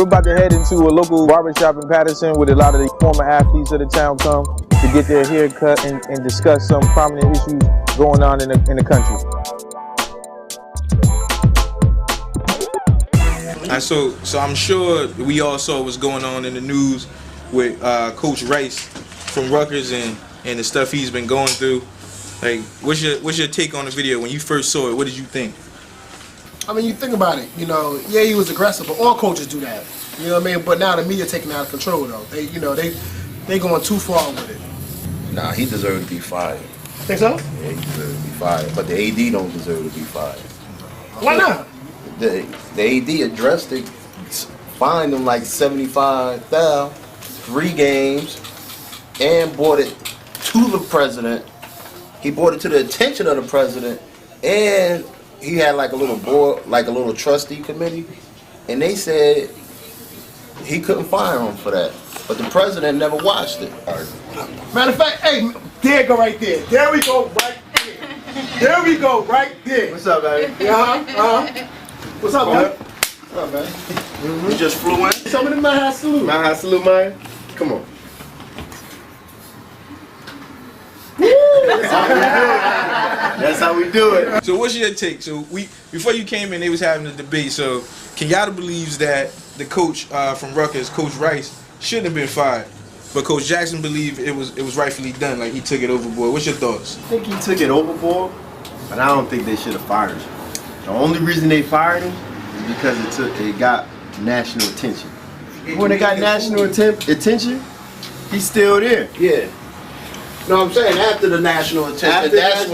We're about to head into a local barbershop in Patterson with a lot of the former athletes of the town come to get their hair cut and discuss some prominent issues going on in the country. So I'm sure we all saw what's going on in the news with Coach Rice from Rutgers and the stuff he's been going through. Like, what's your take on the video? When you first saw it, what did you think? I mean, you think about it, you know, yeah, he was aggressive, but all coaches do that. You know what I mean? But now the media taking out of control, though. They going too far with it. Nah, he deserved to be fired. Think so? Yeah, he deserved to be fired. But the AD don't deserve to be fired. Why not? The AD addressed it, fined him like $75,000, 3 games, and brought it to the president. He brought it to the attention of the president, and he had like a little board, like a little trustee committee, and they said he couldn't fire him for that. But the president never watched it. Matter of fact, hey, there go right there. There we go right there. There we go right there. What's up, man? What's up, man? What's up, man? You just flew in? Some of them might have salute. Might have salute, man. Come on. That's how we do it. So what's your take? So before you came in, they was having a debate. So Kenyatta believes that the coach from Rutgers, Coach Rice, shouldn't have been fired, but Coach Jackson believed it was rightfully done. Like, he took it overboard. What's your thoughts? I think he took it overboard, but I don't think they should have fired him. The only reason they fired him is because it got national attention. When it got national attention, he's still there. Yeah. No, I'm saying after the national attention, that's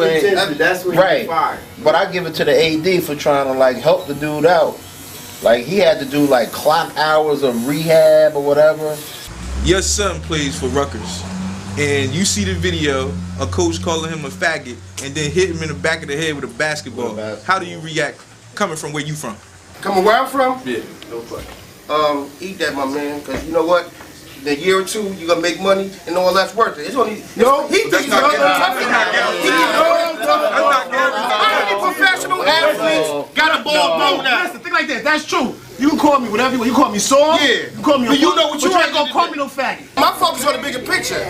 when right. He fired. But I give it to the AD for trying to like help the dude out. Like, he had to do like clock hours of rehab or whatever. Your son plays for Rutgers, and you see the video, a coach calling him a faggot and then hit him in the back of the head with a basketball. How do you react coming from where you from? Coming where I'm from? Yeah. No question. Eat that, my man, because you know what? In a year or two, you're going to make money, and all that's worth it. It's only, no, he thinks not any professional athletes got a ball thrown out. Listen, think like that. That's true. You can call me whatever you want. You call me sore. Yeah. You can call me. But you know what you ain't gonna call me no faggot. My focus on the bigger picture.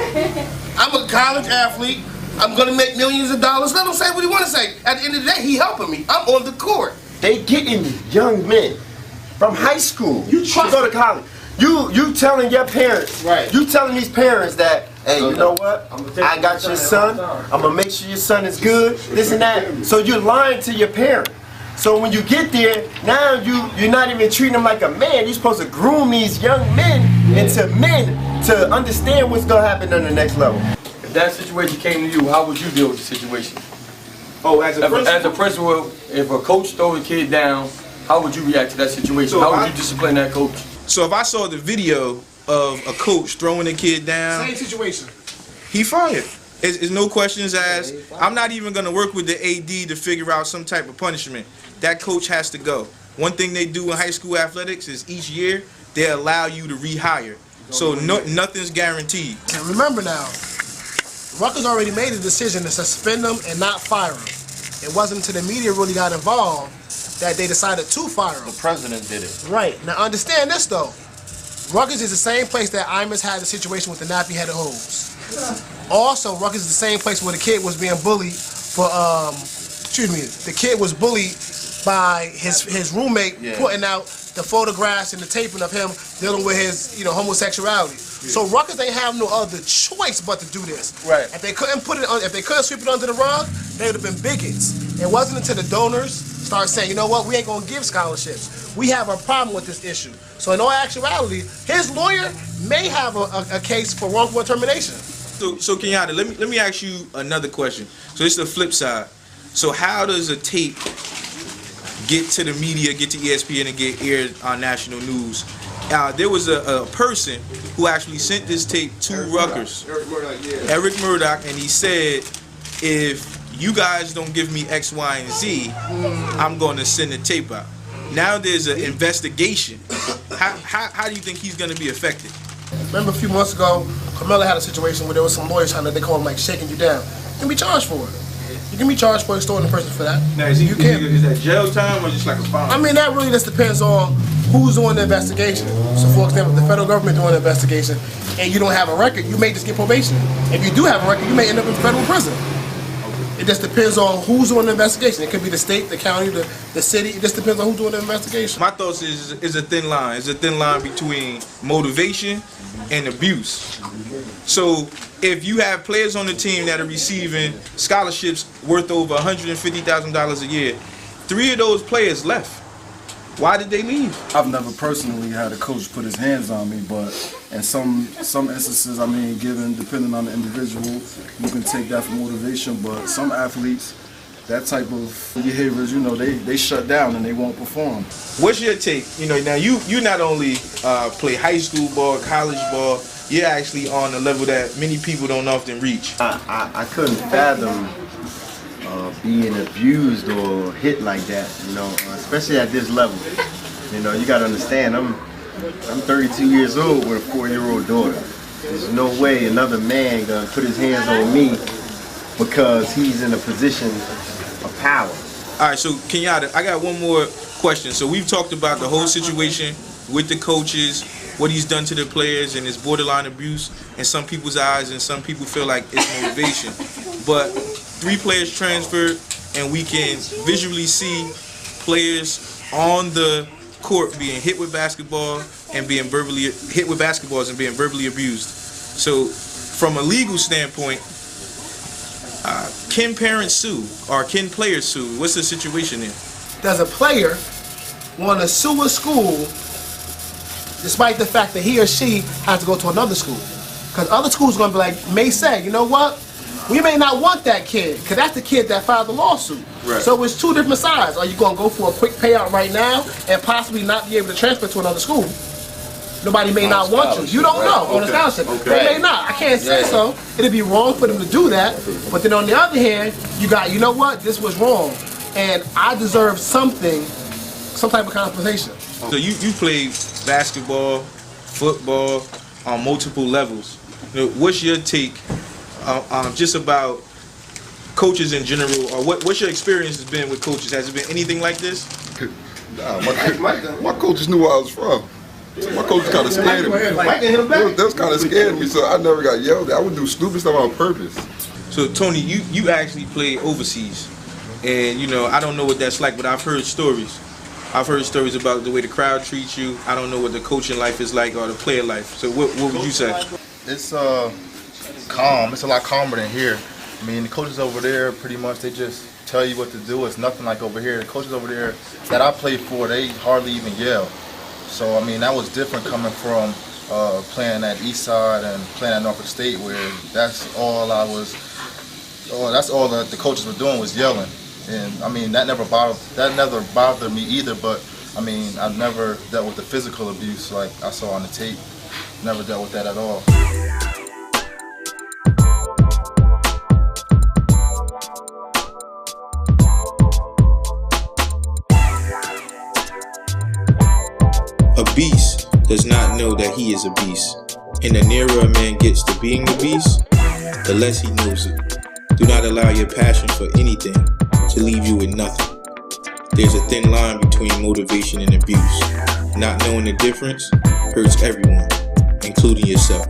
I'm a college athlete. I'm gonna make millions of dollars. Let him say what he want to say. At the end of the day, he helping me. I'm on the court. They getting young men from high school to go to college. You telling your parents, right? You telling these parents that, hey, you know what? I got your son. I'm gonna make sure your son is good. This and that. So you're lying to your parent. So when you get there, now you're not even treating them like a man. You're supposed to groom these young men into men to understand what's gonna happen on the next level. If that situation came to you, how would you deal with the situation? Oh, as a principal, if a coach throw a kid down, how would you react to that situation? So how would you discipline that coach? So if I saw the video of a coach throwing a kid down, same situation, he fired. It's no questions asked. I'm not even going to work with the AD to figure out some type of punishment. That coach has to go. One thing they do in high school athletics is each year they allow you to rehire. So nothing's guaranteed. And remember now, Rutgers already made a decision to suspend them and not fire them. It wasn't until the media really got involved that they decided to fire him. The president did it. Right. Now understand this though. Rutgers is the same place that Imus had the situation with the nappy-headed hoes. Also, Rutgers is the same place where the kid was being bullied for, the kid was bullied by his roommate putting out the photographs and the taping of him dealing with his, homosexuality. Yeah. So Rutgers ain't have no other choice but to do this. Right. If they couldn't if they couldn't sweep it under the rug, they would have been bigots. It wasn't until the donors start saying, you know what, we ain't gonna give scholarships. We have a problem with this issue. So in all actuality, his lawyer may have a case for wrongful termination. So Kenyatta, let me ask you another question. So it's the flip side. So how does a tape get to the media, get to ESPN, and get aired on national news? There was a person who actually sent this tape to Rutgers, Eric Murdoch, and he said, if you guys don't give me X, Y, and Z, I'm going to send the tape out. Now there's an investigation. How do you think he's going to be affected? Remember a few months ago, Carmelo had a situation where there was some lawyers trying to, they call him like shaking you down. You can be charged for it. You can be charged for extorting a person for that. Now, is that jail time or just like a fine? I mean, that really just depends on who's doing the investigation. So for example, the federal government doing the investigation and you don't have a record, you may just get probation. If you do have a record, you may end up in federal prison. It just depends on who's doing the investigation. It could be the state, the county, the city. It just depends on who's doing the investigation. My thoughts is a thin line. It's a thin line between motivation and abuse. So if you have players on the team that are receiving scholarships worth over $150,000 a year, 3 of those players left. Why did they leave? I've never personally had a coach put his hands on me, but in some instances, I mean, depending on the individual, you can take that for motivation. But some athletes, that type of behaviors, you know, they shut down and they won't perform. What's your take? You know, now you not only play high school ball, college ball, you're actually on a level that many people don't often reach. I couldn't fathom being abused or hit like that, you know, especially at this level. You know, you got to understand, I'm 32 years old with a 4-year-old daughter. There's no way another man gonna put his hands on me because he's in a position of power. All right, so Kenyatta, I got one more question. So we've talked about the whole situation with the coaches, what he's done to the players, and his borderline abuse in some people's eyes, and some people feel like it's motivation. But 3 players transferred, and we can visually see players on the court being hit with basketball and being verbally hit with basketballs and being verbally abused. So from a legal standpoint, can parents sue or can players sue? What's the situation there? Does a player want to sue a school despite the fact that he or she has to go to another school? Because other schools are going to be may say, you know what? We may not want that kid, because that's the kid that filed the lawsuit. Right. So it's 2 different sides. Are you going to go for a quick payout right now and possibly not be able to transfer to another school? Nobody may not want you. You don't know on a scholarship. They may not. I can't say so. It'd be wrong for them to do that. But then on the other hand, you got, you know what? This was wrong. And I deserve something, some type of compensation. So you played basketball, football on multiple levels. You know, what's your take just about coaches in general, or what's your experience has been with coaches? Has it been anything like this? Nah, my coaches knew where I was from. So my coaches kind of scared me. That was kind of scared me, so I never got yelled at. I would do stupid stuff on purpose. So Tony, you actually play overseas, and you know I don't know what that's like, but I've heard stories. I've heard stories about the way the crowd treats you. I don't know what the coaching life is like or the player life. So what would you say? It's calm. It's a lot calmer than here. I mean, the coaches over there pretty much they just tell you what to do. It's nothing like over here. The coaches over there that I played for, they hardly even yell. So I mean, that was different coming from playing at East Side and playing at Norfolk State, where that's all the coaches were doing was yelling. And I mean, that never bothered me either. But I mean, I've never dealt with the physical abuse like I saw on the tape. Never dealt with that at all. A beast does not know that he is a beast. And the nearer a man gets to being the beast, the less he knows it. Do not allow your passion for anything to leave you with nothing. There's a thin line between motivation and abuse. Not knowing the difference hurts everyone, including yourself.